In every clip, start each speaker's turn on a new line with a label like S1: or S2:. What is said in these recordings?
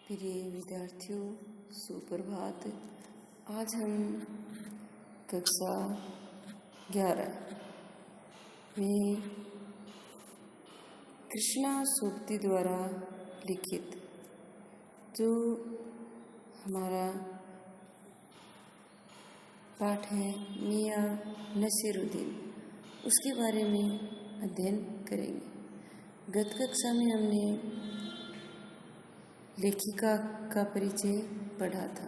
S1: प्रिय विद्यार्थियों, सुप्रभात। आज हम कक्षा 11 में कृष्णा सूक्ति द्वारा लिखित जो हमारा पाठ है मियां नसीरुद्दीन, उसके बारे में अध्ययन करेंगे। गत कक्षा में हमने लेखिका का परिचय पढ़ा था।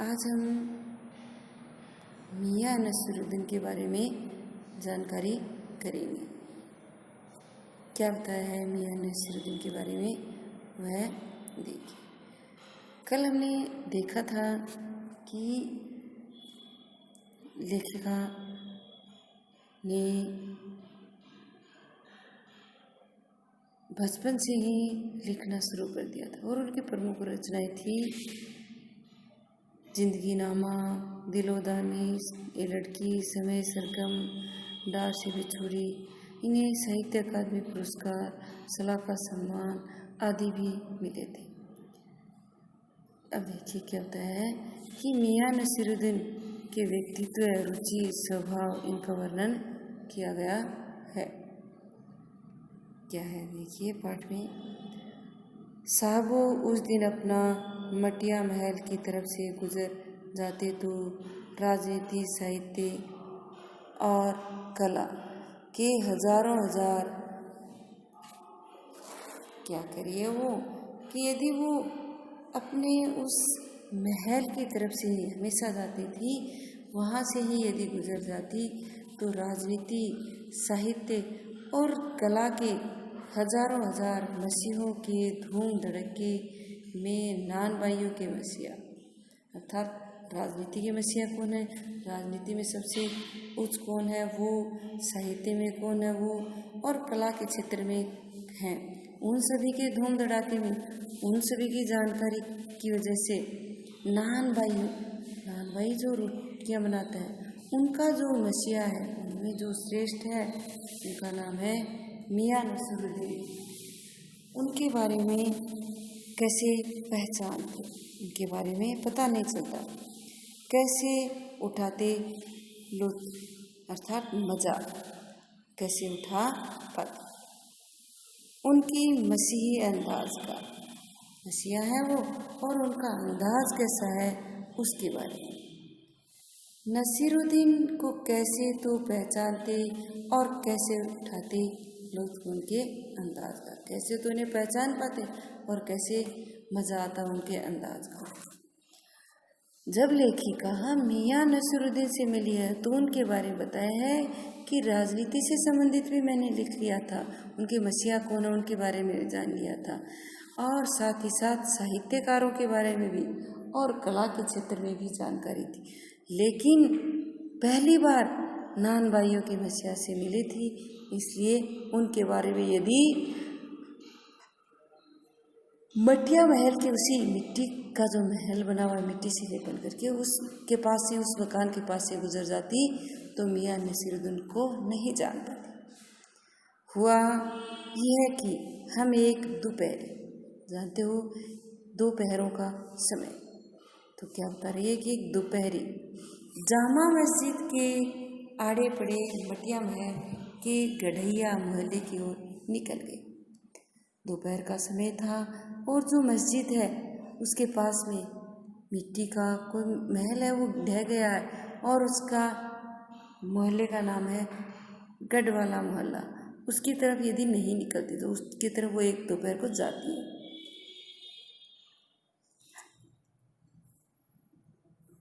S1: आज हम मियां नसीरुद्दीन के बारे में जानकारी करेंगे। क्या बताया है मियां नसीरुद्दीन के बारे में, वह देखिए। कल हमने देखा था कि लेखिका ने बचपन से ही लिखना शुरू कर दिया था और उनकी प्रमुख रचनाएं थी जिंदगी नामा, दिलोदानीस, ये लड़की, समय सरगम, डार से बिछुड़ी। इन्हें साहित्य अकादमी पुरस्कार, सलाह का सम्मान आदि भी मिले थे। अब देखिए क्या होता है कि मियां नसीरुद्दीन के व्यक्तित्व, रुचि, स्वभाव, इनका वर्णन किया गया है। क्या है देखिए पाठ में। साहबो उस दिन अपना मटिया महल की तरफ से गुजर जाते तो राजनीति, साहित्य और कला के हजारों हजार क्या करिए वो कि यदि वो अपने उस महल की तरफ से हमेशा जाती थी, वहाँ से ही यदि गुजर जाती तो राजनीति, साहित्य और कला के हजारों हजार मसीहों के धूम धड़के में नानबाइयों के मसीहा, अर्थात राजनीति के मसीहा कौन है, राजनीति में सबसे उच्च कौन है वो, साहित्य में कौन है वो, और कला के क्षेत्र में हैं, उन सभी के धूम धड़ाके में, उन सभी की जानकारी की वजह से नानबाई जो रोटियाँ बनाता है, उनका जो मसीहा है, उनमें जो श्रेष्ठ है, उनका नाम है मियां नसीरुद्दीन। उनके बारे में कैसे पहचानते, उनके बारे में पता नहीं चलता, कैसे उठाते लुत्फ अर्थात मजा, कैसे उठा पाते उनकी मसीही अंदाज का, मसीहा है वो और उनका अंदाज कैसा है उसके बारे में। नसीरुद्दीन को कैसे तो पहचानते और कैसे उठाते लोग उनके अंदाज का, कैसे तो उन्हें पहचान पाते और कैसे मजा आता उनके अंदाज का। जब लेखिका मियां नसीरुद्दीन से मिली है तो उनके बारे में बताया है कि राजनीति से संबंधित भी मैंने लिख लिया था, उनके मसीहा कौन है उनके बारे में जान लिया था, और साथ ही साथ साहित्यकारों के बारे में भी और कला के क्षेत्र में भी जानकारी थी। लेकिन पहली बार नानबाइयों के मसीहा से मिली थी, इसलिए उनके बारे में यदि मटिया महल के उसी मिट्टी का जो महल बना हुआ है मिट्टी से लेपन करके, उसके पास से, उस मकान के पास से गुजर जाती तो मियां नसीरुद्दीन को नहीं जान पाती। हुआ यह कि हम एक दोपहर, जानते हो दोपहरों का समय, तो क्या बता रही है कि दोपहरी जामा मस्जिद के आड़े पड़े मटिया महल के गढ़ैया मोहल्ले की ओर निकल गए। दोपहर का समय था और जो मस्जिद है उसके पास में मिट्टी का कोई महल है, वो ढह गया है और उसका मोहल्ले का नाम है गढ़वाला मोहल्ला। उसकी तरफ यदि नहीं निकलती तो उसकी तरफ वो एक दोपहर को जाती है।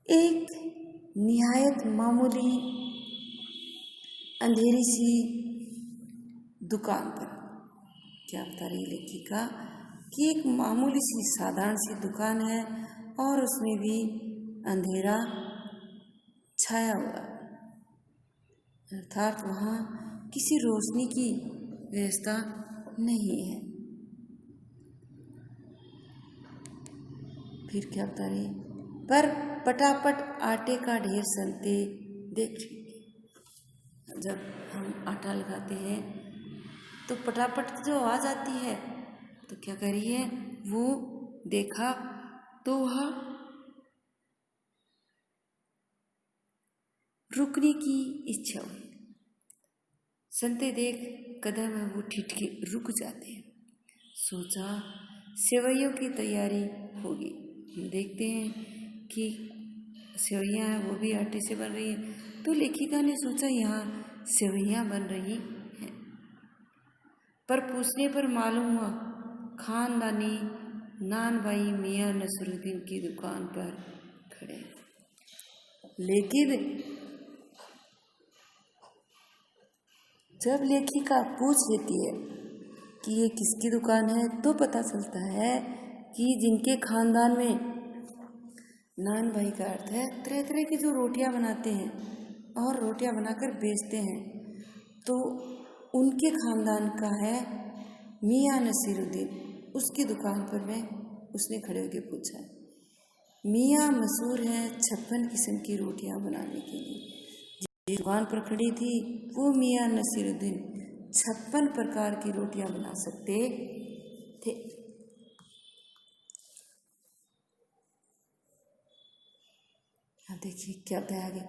S1: एक निहायत मामूली अंधेरी सी दुकान पर, क्या बता रही लेखिका कि एक मामूली सी साधारण सी दुकान है और उसमें भी अंधेरा छाया हुआ, अर्थात वहाँ किसी रोशनी की व्यवस्था नहीं है। फिर क्या बता रही, पर पटापट आटे का ढेर सनते देख। जब हम आटा लगाते हैं तो पटापट जो आवाज़ आती है तो क्या करिए, वो देखा तो वह रुकने की इच्छा हुई। संते देख कदम है वो ठिठके रुक जाते हैं। सोचा सेवैयों की तैयारी होगी। देखते हैं कि सेवैयाँ हैं वो भी आटे से बन रही हैं। तो लेखिका ने सोचा यहाँ सेवैयाँ बन रही हैं, पर पूछने पर मालूम हुआ खानदानी नान भाई मियाँ नसरुद्दीन की दुकान पर खड़े हैं। लेकिन जब लेखिका पूछ लेती है कि ये किसकी दुकान है तो पता चलता है कि जिनके खानदान में, नान भाई का अर्थ है तरह तरह की जो रोटियां बनाते हैं और रोटियां बनाकर बेचते हैं, तो उनके खानदान का है मियाँ नसीरुद्दीन। उसकी दुकान पर मैं उसने खड़े होकर पूछा। मियाँ मशहूर है 56 किस्म की रोटियां बनाने के लिए। जिस दुकान पर खड़ी थी वो मियाँ नसीरुद्दीन 56 प्रकार की रोटियां बना सकते थे। अब देखिए क्या होता है आगे।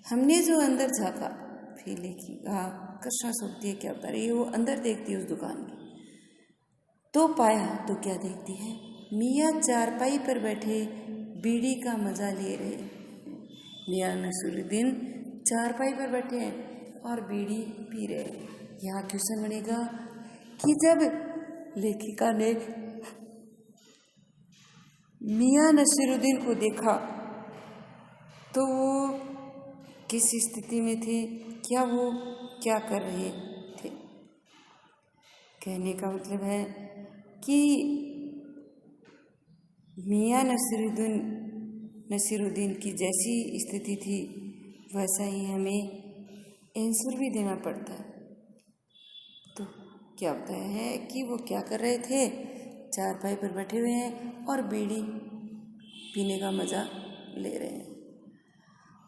S1: हमने जो अंदर झाँका, फिर लेखिका कृष्णा सोचती है क्या होता है। वो अंदर देखती है उस दुकान की, तो पाया तो क्या देखती है, मियाँ चारपाई पर बैठे बीड़ी का मजा ले रहे। मियाँ नसीरुद्दीन चारपाई पर बैठे हैं और बीड़ी पी रहे हैं। यहाँ क्वेश्चन बनेगा कि जब लेखिका ने मियाँ नसीरुद्दीन को देखा तो वो किस स्थिति में थे, क्या वो क्या कर रहे थे। कहने का मतलब है कि मियाँ नसीरुद्दीन की जैसी स्थिति थी वैसा ही हमें आंसर भी देना पड़ता है। तो क्या होता है कि वो क्या कर रहे थे, चारपाई पर बैठे हुए हैं और बीड़ी पीने का मज़ा ले रहे हैं।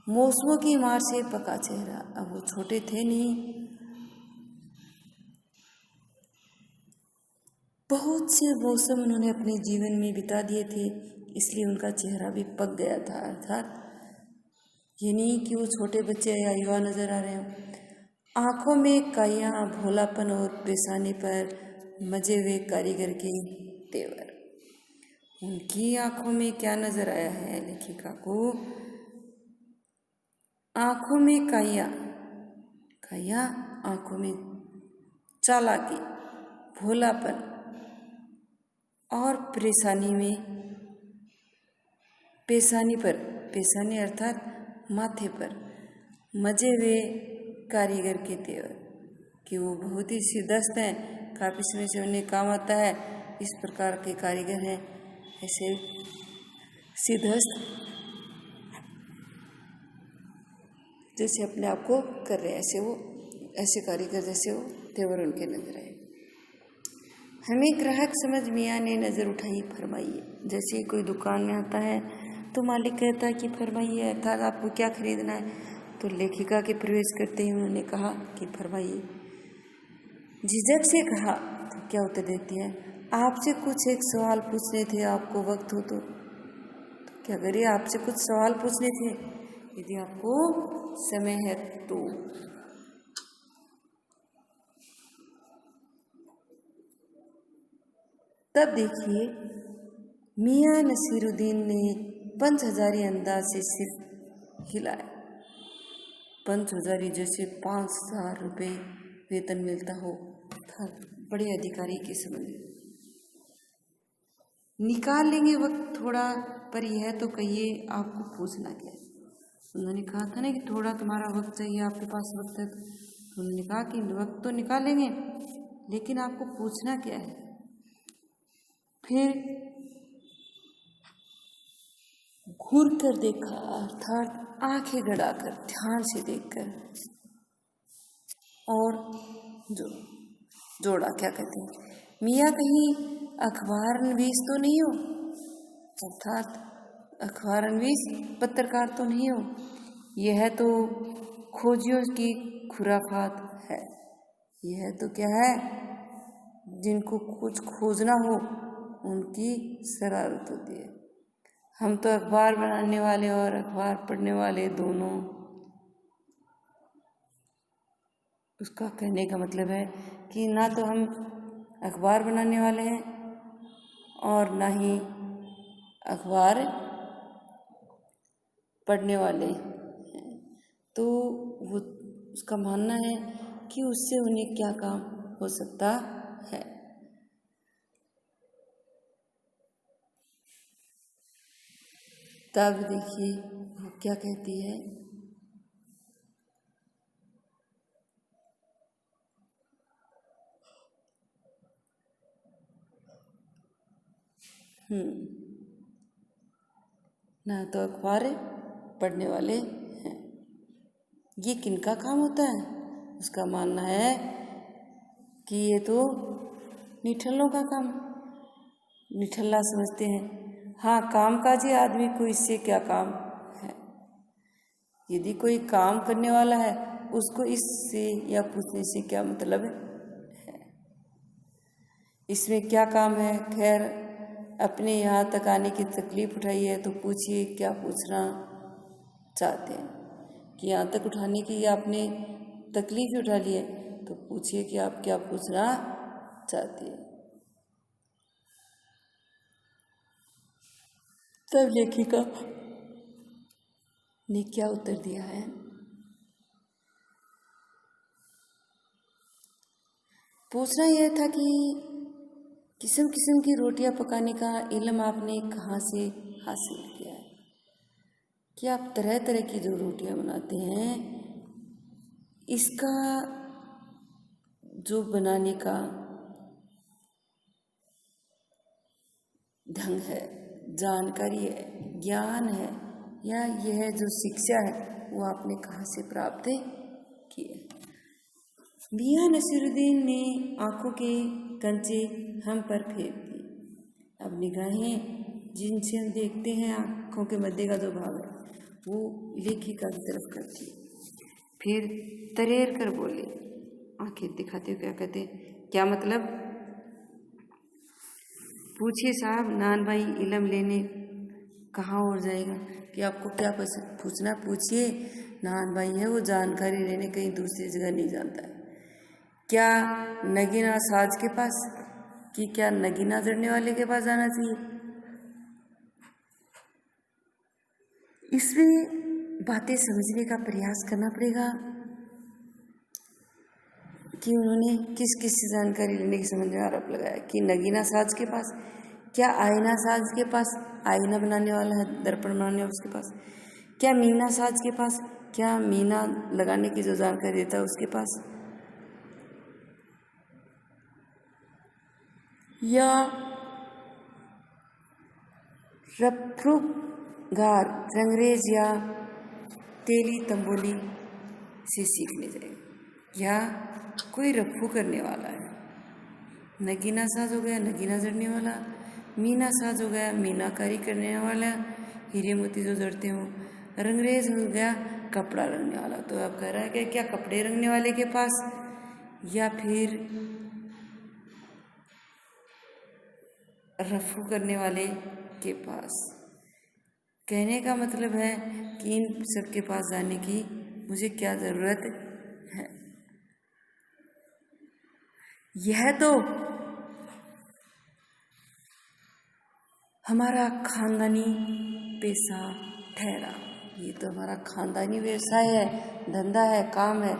S1: मौसमों की मार से पका चेहरा, अब वो छोटे थे नहीं, बहुत से मौसम उन्होंने अपने जीवन में बिता दिए थे, इसलिए उनका चेहरा भी पक गया था। अर्थात ये नहीं कि वो छोटे बच्चे या युवा नजर आ रहे हों। आँखों में काया भोलापन और पेशानी पर मजे हुए कारीगर के तेवर। उनकी आँखों में क्या नजर आया है लेखिका को, आँखों में काया आँखों में चालाकी, भोलापन और पेशानी अर्थात माथे पर मजे हुए कारीगर के तेवर, कि वो बहुत ही सिद्धस्त हैं, काफ़ी समय से उन्हें काम आता है, इस प्रकार के कारीगर हैं। ऐसे सिद्धस्त जैसे अपने आप को कर रहे हैं, ऐसे कारीगर जैसे वो तेवर उनके नजर आए। हमें ग्राहक समझ मियाँ ने नज़र उठाई, फरमाइए। जैसे ही कोई दुकान में आता है तो मालिक कहता है कि फरमाइए, अर्थात आपको क्या खरीदना है। तो लेखिका के प्रवेश करते ही उन्होंने कहा कि फरमाइए। झिझक से कहा तो क्या उत्तर देती है, आपसे कुछ एक सवाल पूछने थे, आपको वक्त हो तो क्या करिए, आपसे कुछ सवाल पूछने थे, यदि आपको समय है तो। तब देखिए मियाँ नसीरुद्दीन ने 5000 अंदाज से सिर हिलाया। 5000 जैसे 5000 रुपये वेतन मिलता हो, था बड़े अधिकारी के समझ। निकाल लेंगे वक्त थोड़ा, पर यह तो कहिए आपको पूछना क्या है। उन्होंने कहा था ना कि थोड़ा तुम्हारा वक्त चाहिए, आपके पास वक्त है। तो उन्होंने कहा कि वक्त तो निकालेंगे, लेकिन आपको पूछना क्या है। फिर घूर कर देखा, अर्थात आंखें गड़ाकर ध्यान से देखकर, और जोड़ा क्या कहते हैं, मियाँ कहीं अखबारनवीस तो नहीं हो, अर्थात अखबारनवीस पत्रकार तो नहीं हो। यह तो खोजियों की खुराफात है। यह तो क्या है, जिनको कुछ खोजना हो उनकी शरारत होती है। हम तो अखबार बनाने वाले और अखबार पढ़ने वाले दोनों। उसका कहने का मतलब है कि ना तो हम अखबार बनाने वाले हैं और ना ही अखबार पढ़ने वाले हैं। तो वो उसका मानना है कि उससे उन्हें क्या काम हो सकता है। तब देखिए वो क्या कहती है। ना तो अखबार पढ़ने वाले हैं। ये किनका काम होता है? उसका मानना है कि ये तो निठल्लों का काम, निठल्ला समझते हैं। हाँ, कामकाजी आदमी को इससे क्या काम है। यदि कोई काम करने वाला है उसको इससे या पूछने से क्या मतलब है। इसमें क्या काम है। खैर, अपने यहाँ तक आने की तकलीफ उठाई है तो पूछिए क्या पूछना चाहते हैं। कि यहाँ तक उठाने की आपने तकलीफ उठा ली है तो पूछिए कि आप क्या पूछना चाहती है। तब लेखिका ने क्या उत्तर दिया है। पूछना यह था कि किस्म किस्म की रोटियां पकाने का इल्म आपने कहाँ से हासिल किया है। कि आप तरह तरह की जो रोटियां बनाते हैं इसका जो बनाने का ढंग है, जानकारी है, ज्ञान है या यह जो शिक्षा है वो आपने कहाँ से प्राप्त की है। मियां नसीरुद्दीन ने आंखों के कंचे हम पर फेर दिए। अब निगाहें जिनसे हम देखते हैं आंखों के मध्य का जो भाग है वो लेखिका की तरफ करती है। फिर तरेर कर बोले, आंखें दिखाते हुए क्या कहते, क्या मतलब। पूछिए साहब, नान भाई इल्म लेने कहाँ और जाएगा। कि आपको क्या पूछना पूछिए, नान भाई है वो जानकारी लेने कहीं दूसरी जगह नहीं जाता है। क्या नगीना साज के पास, कि क्या नगीना जड़ने वाले के पास जाना चाहिए। इसमें बातें समझने का प्रयास करना पड़ेगा कि उन्होंने किस किस से जानकारी लेने की समझ में आरोप लगाया। कि नगीना साज के पास, क्या आईना साज के पास आईना बनाने वाला है, दर्पण बनाने वाला उसके पास। क्या मीना साज के पास, क्या मीना लगाने की जो जानकारी देता है उसके पास। या रफ्रुगार रंगरेज या तेली तंबोली से सीखने जाएगा। या कोई रफ्फू करने वाला है। नगीना साज हो गया नगीना जड़ने वाला, मीना साज हो गया मीनाकारी करने वाला, हीरे मोती जो जड़ते हो। रंगरेज हो गया कपड़ा रंगने वाला। तो अब कह रहा है कि क्या कपड़े रंगने वाले के पास या फिर रफ्फू करने वाले के पास। कहने का मतलब है कि इन सब के पास जाने की मुझे क्या ज़रूरत है। यह तो हमारा खानदानी पेशा ठहरा। ये तो हमारा खानदानी व्यवसाय है, धंधा है, काम है।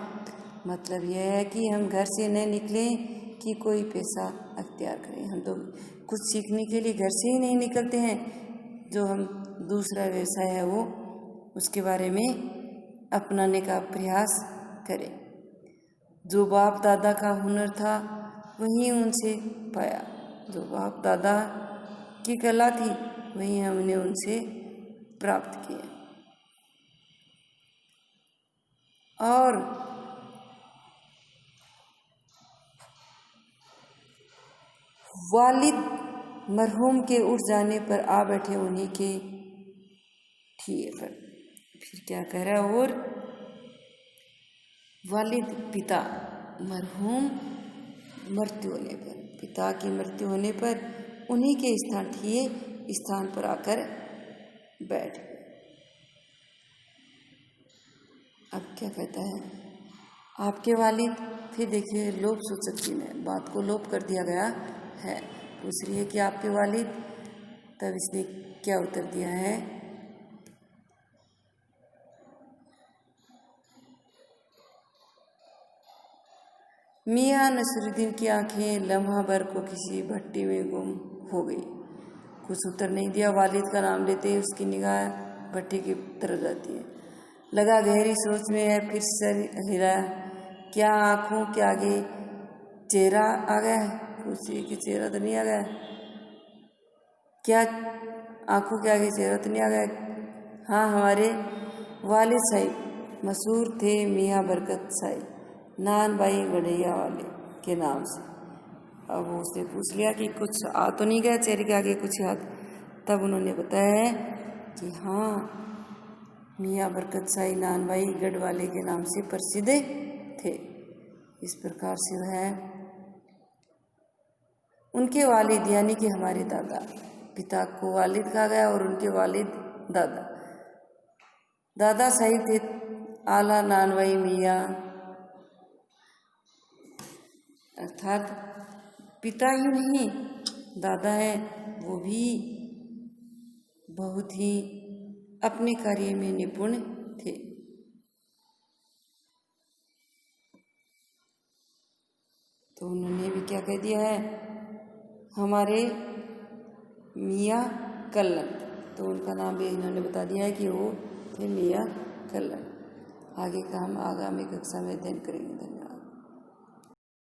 S1: मतलब यह है कि हम घर से नहीं निकलें कि कोई पेशा अख्तियार करें। हम तो कुछ सीखने के लिए घर से ही नहीं निकलते हैं। जो हम दूसरा व्यवसाय है वो उसके बारे में अपनाने का प्रयास करें। जो बाप दादा का हुनर था वही उनसे पाया। जो बाप दादा की कला थी वही हमने उनसे प्राप्त किया। और वालिद मरहूम के उठ जाने पर आ बैठे उन्हीं के ठिए पर। फिर क्या कह रहा है। और वालिद पिता मरहूम मृत्यु होने पर, पिता की मृत्यु होने पर उन्हीं के स्थान पर आकर बैठ गए। अब क्या कहता है, आपके वालिद, फिर देखिए लोप सूचक चिन्ह है, बात को लोप कर दिया गया है। पूछ रही है कि आपके वालिद, तब इसने क्या उत्तर दिया है, मियां नसीरुद्दीन की आंखें लम्हा भर को किसी भट्टी में गुम हो गई। कुछ उत्तर नहीं दिया। वालिद का नाम लेते ही उसकी निगाह भट्टी की तरफ जाती है। लगा गहरी सोच में है, फिर सर हिलाया। क्या आंखों के आगे चेहरा आ गया है? पूछिए कि चेहरा तो नहीं आ गया। क्या आंखों के आगे चेहरा तो नहीं आ गया? हाँ, हमारे वालिद साहिब मशहूर थे मियाँ बरकत साहिब, नान भाई गढ़ैया वाले के नाम से। अब उसने पूछ लिया कि कुछ आ तो नहीं गया चेहरे के आगे कुछ याद? तब उन्होंने बताया है कि हाँ, मियाँ बरकत साहिब नान भाई गढ़ वाले के नाम से प्रसिद्ध थे। इस प्रकार से वह उनके वालिद यानी कि हमारे दादा, पिता को वालिद कहा गया और उनके वालिद दादा साहिब थे आला नानवाई मियाँ, अर्थात पिता ही नहीं दादा है, वो भी बहुत ही अपने कार्य में निपुण थे। तो उन्होंने भी क्या कह दिया है, हमारे मियाँ कल्लन, तो उनका नाम भी इन्होंने बता दिया है कि वो थे मियाँ कल्लन। आगे का हम आगामी कक्षा में अध्ययन करेंगे।